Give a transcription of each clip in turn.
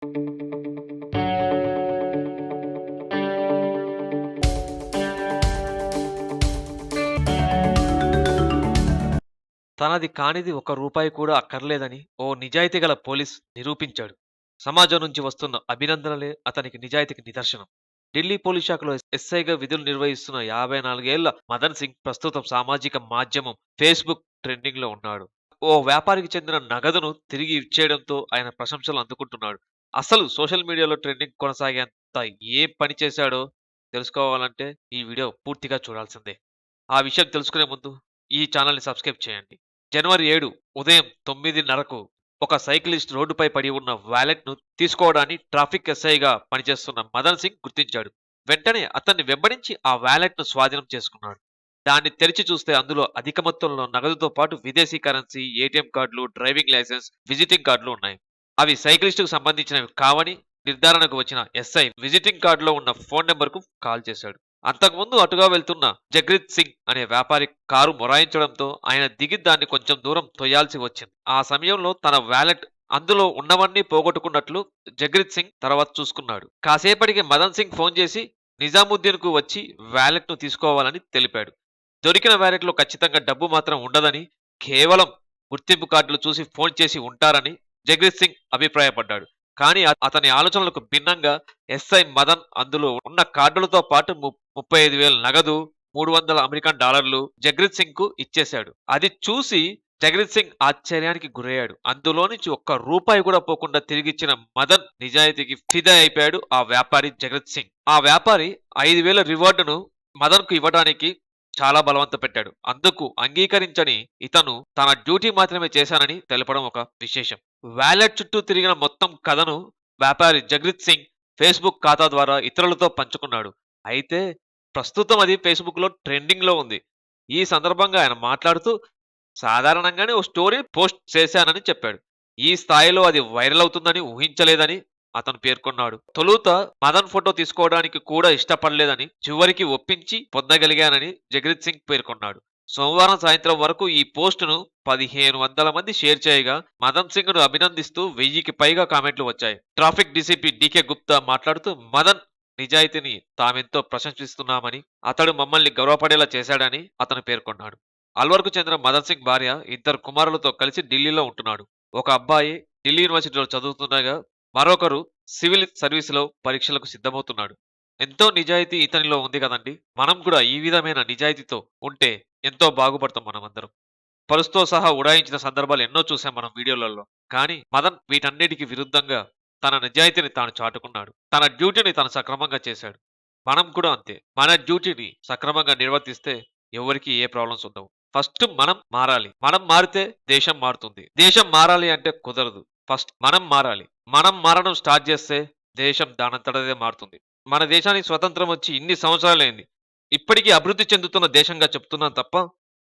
తనది కానిది ఒక్క రూపాయి కూడా అక్కర్లేదని ఓ నిజాయితీగల పోలీస్ నిరూపించాడు. సమాజం నుంచి వస్తున్న అభినందనలే అతనికి నిజాయితీకి నిదర్శనం. ఢిల్లీ పోలీస్ శాఖలో ఎస్ఐగా విధులు నిర్వహిస్తున్న 54 ఏళ్ల మదన్ సింగ్ ప్రస్తుతం సామాజిక మాధ్యమం ఫేస్‌బుక్ ట్రెండింగ్‌లో ఉన్నాడు. ఓ వ్యాపారికి చెందిన నగదును తిరిగి ఇచ్చేయడంతో ఆయన ప్రశంసలు అందుకుంటున్నాడు. అసలు సోషల్ మీడియాలో ట్రెండింగ్ కొనసాగేంత ఏం పని చేశాడో తెలుసుకోవాలంటే ఈ వీడియో పూర్తిగా చూడాల్సిందే. ఆ విషయం తెలుసుకునే ముందు ఈ ఛానెల్‌ని సబ్స్క్రైబ్ చేయండి. జనవరి 7 ఉదయం 9:30కు ఒక సైక్లిస్ట్ రోడ్డుపై పడి ఉన్న వాలెట్‌ను తీసుకోవడాన్ని ట్రాఫిక్ ఎస్ఐగా పనిచేస్తున్న మదన్ సింగ్ గుర్తించాడు. వెంటనే అతన్ని వెంబడించి ఆ వాలెట్‌ను స్వాధీనం చేసుకున్నాడు. దాన్ని తెరిచి చూస్తే అందులో అధిక మొత్తంలో నగదుతో పాటు విదేశీ కరెన్సీ, ఏటీఎం కార్డులు, డ్రైవింగ్ లైసెన్స్, విజిటింగ్ కార్డులు ఉన్నాయి. అవి సైక్లిస్ట్‌కు సంబంధించినవి కావని నిర్ధారణకు వచ్చిన ఎస్ఐ విజిటింగ్ కార్డులో ఉన్న ఫోన్ నంబర్‌కు కాల్ చేశాడు. అంతకుముందు అటుగా వెళ్తున్న జగ్రీత్ సింగ్ అనే వ్యాపారి కారు మొరాయించడంతో ఆయన దిగి దాన్ని కొంచెం దూరం తొయ్యాల్సి వచ్చింది. ఆ సమయంలో తన వాలెట్ అందులో ఉన్నవన్నీ పోగొట్టుకున్నట్లు జగ్రీత్ సింగ్ తర్వాత చూసుకున్నాడు. కాసేపటికి మదన్ సింగ్ ఫోన్ చేసి నిజాముద్దీన్‌కు వచ్చి వాలెట్‌ను తీసుకోవాలని తెలిపాడు. దొరికిన వాలెట్‌లో ఖచ్చితంగా డబ్బు మాత్రం ఉండదని, కేవలం గుర్తింపు కార్డులు చూసి ఫోన్ చేసి ఉంటారని జగ్రీత్ సింగ్ అభిప్రాయపడ్డాడు. కానీ అతని ఆలోచనలకు భిన్నంగా ఎస్ఐ మదన్ అందులో ఉన్న కార్డులతో పాటు 35,000 నగదు, $300 జగ్రీత్ సింగ్ కు ఇచ్చేశాడు. అది చూసి జగదీష్ సింగ్ ఆశ్చర్యానికి గురయ్యాడు. అందులో నుంచి ఒక్క రూపాయి కూడా పోకుండా తిరిగిచ్చిన మదన్ నిజాయితీకి ఫిదా అయిపోయాడు ఆ వ్యాపారి జగదీష్ సింగ్. ఆ వ్యాపారి 5,000 రివార్డును మదన్ కు ఇవ్వడానికి చాలా బలవంత పెట్టాడు. అందుకు అంగీకరించని ఇతను తన డ్యూటీ మాత్రమే చేశానని తెలపడం ఒక విశేషం. వాలెట్ చుట్టూ తిరిగిన మొత్తం కథను వ్యాపారి జగదీష్ సింగ్ ఫేస్బుక్ ఖాతా ద్వారా ఇతరులతో పంచుకున్నాడు. అయితే ప్రస్తుతం అది ఫేస్బుక్ లో ట్రెండింగ్ లో ఉంది. ఈ సందర్భంగా ఆయన మాట్లాడుతూ సాధారణంగానే ఓ స్టోరీ పోస్ట్ చేశానని చెప్పాడు. ఈ స్థాయిలో అది వైరల్ అవుతుందని ఊహించలేదని అతను పేర్కొన్నాడు. తొలుత మదన్ ఫోటో తీసుకోవడానికి కూడా ఇష్టపడలేదని చివరికి ఒప్పించి పొందగలిగానని జగదీష్ సింగ్ పేర్కొన్నాడు. సోమవారం సాయంత్రం వరకు ఈ పోస్టును 1,500 మంది షేర్ చేయగా మదన్ సింగ్ ను అభినందిస్తూ 1000కి పైగా కామెంట్లు వచ్చాయి. ట్రాఫిక్ డీసీపీ డీకే గుప్తా మాట్లాడుతూ మదన్ నిజాయితీని తామెంతో ప్రశంసిస్తున్నామని, అతడు మమ్మల్ని గౌరవపడేలా చేశాడని అతను పేర్కొన్నాడు. అల్వర్కు చెందిన మదన్ సింగ్ భార్య ఇద్దరు కుమారులతో కలిసి ఢిల్లీలో ఉంటున్నాడు. ఒక అబ్బాయి ఢిల్లీ యూనివర్సిటీలో చదువుతుండగా మరొకరు సివిల్ సర్వీసులో పరీక్షలకు సిద్ధమవుతున్నాడు. ఎంతో నిజాయితీ ఇతనిలో ఉంది కదండి. మనం కూడా ఈ విధమైన నిజాయితీతో ఉంటే ఎంతో బాగుపడతాం మనమందరం. పరుసుతో సహా ఉడాయించిన సందర్భాలు ఎన్నో చూసాం మనం వీడియోలలో. కానీ మదన్ వీటన్నిటికి విరుద్ధంగా తన నిజాయితీని తాను చాటుకున్నాడు. తన డ్యూటీని తాను సక్రమంగా చేశాడు. మనం కూడా అంతే. మన డ్యూటీని సక్రమంగా నిర్వర్తిస్తే ఎవరికీ ఏ ప్రాబ్లమ్స్ ఉండవు. ఫస్ట్ మనం మారాలి. మనం మారితే దేశం మారుతుంది. దేశం మారాలి అంటే కుదరదు. ఫస్ట్ మనం మారాలి. మనం మారడం స్టార్ట్ చేస్తే దేశం దానంతటదే మారుతుంది. మన దేశానికి స్వతంత్రం వచ్చి ఇన్ని సంవత్సరాలైంది. ఇప్పటికీ అభివృద్ధి చెందుతున్న దేశంగా చెప్తున్నాం తప్ప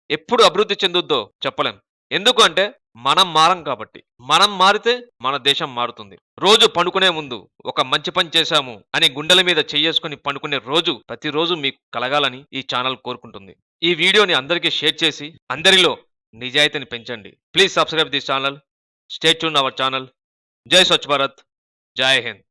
ఎప్పుడు అభివృద్ధి చెందుద్దో చెప్పలేం. ఎందుకు అంటే మనం మారం కాబట్టి. మనం మారితే మన దేశం మారుతుంది. రోజు పడుకునే ముందు ఒక మంచి పని చేశాము అని గుండెల మీద చెయ్యేసుకొని పడుకునే రోజు ప్రతిరోజు మీకు కలగాలని ఈ ఛానల్ కోరుకుంటుంది. ఈ వీడియోని అందరికీ షేర్ చేసి అందరిలో నిజాయితీని పెంచండి. Please subscribe this channel. Stay tune our channel. జై స్వచ్ఛ భారత్. జై హింద్.